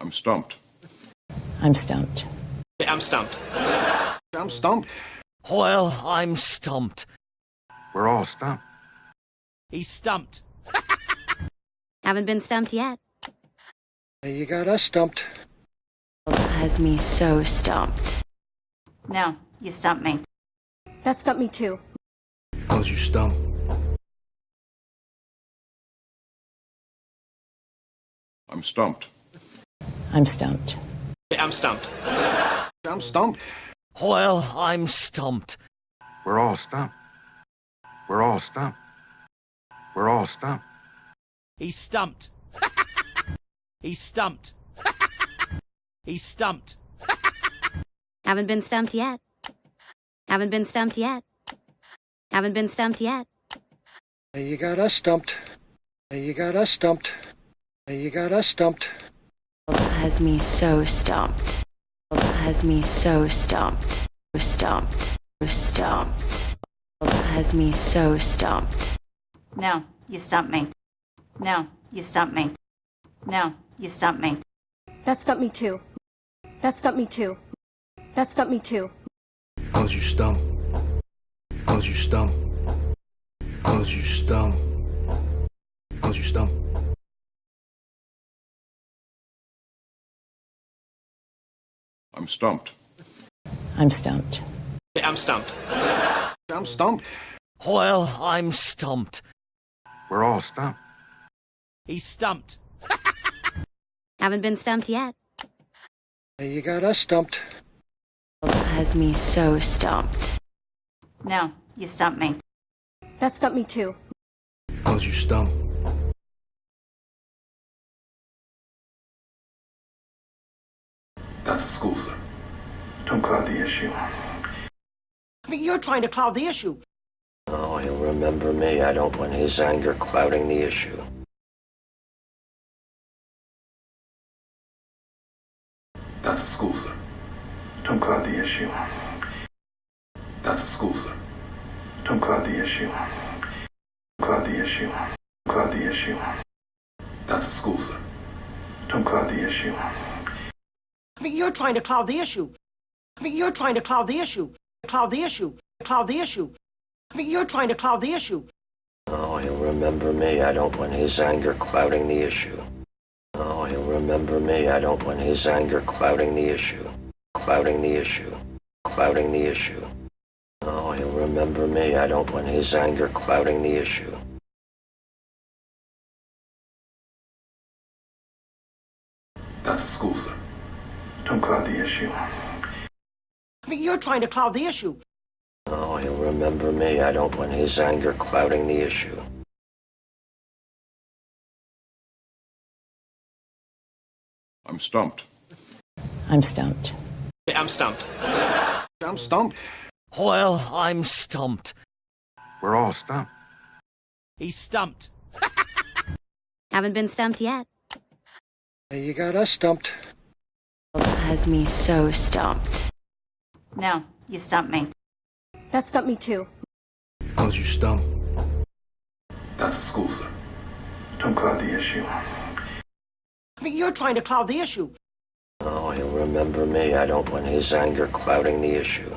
I'm stumped. I'm stumped. I'm stumped. I'm stumped. Well, I'm stumped. We're all stumped. He's stumped. Haven't been stumped yet. You got us stumped. Has me so stumped. No, you stumped me. That stumped me too. Cause you stumped. I'm stumped. I'm stumped. I'm stumped. I'm stumped. Well, I'm stumped. We're all stumped. We're all stumped. We're all stumped. He's stumped. He's stumped. He's stumped. Haven't been stumped yet. Haven't been stumped yet. Haven't been stumped yet. You got us stumped. You got us stumped. You got us stumped. Has me so stumped. Has me so stumped. Stumped. Stumped. Has me so stumped. No, you stumped me. No, you stumped me. No, you stumped me. That stumped me too. That stumped me too. That stumped me too. Cause you stumped. Cause you stumped. Cause you stumped. Cause you stumped. I'm stumped. I'm stumped. I'm stumped. I'm stumped. Well, I'm stumped. We're all stumped. He's stumped. Haven't been stumped yet. You got us stumped. Has me so stumped. No, you stumped me. That stumped me too. Cause you stumped. That's a school, sir. Don't cloud the issue. You're trying to cloud the issue. Oh, he'll remember me. I don't want his anger clouding the issue. That's a school, sir. Don't cloud the issue. That's a school, sir. Don't cloud the issue. Cloud the issue. Cloud the issue. That's a school, sir. Don't cloud the issue. You're trying to cloud the issue. You're trying to cloud the issue. Cloud the issue. Cloud the issue. You're trying to cloud the issue. Oh, he'll remember me. I don't want his anger clouding the issue. Oh, he'll remember me. I don't want his anger clouding the issue. Clouding the issue. Clouding the issue. Oh, he'll remember me. I don't want his anger clouding the issue. That's a school, sir. Don't cloud the issue. You're trying to cloud the issue. Oh, he'll remember me. I don't want his anger clouding the issue. I'm stumped. I'm stumped. I'm stumped. I'm stumped. Well, I'm stumped. We're all stumped. He's stumped. Haven't been stumped yet. You got us stumped. Has me so stumped. No, you stumped me. That stumped me too. Cause you stumped. That's a school, sir. Don't cloud the issue. You're trying to cloud the issue. Oh, he'll remember me. I don't want his anger clouding the issue.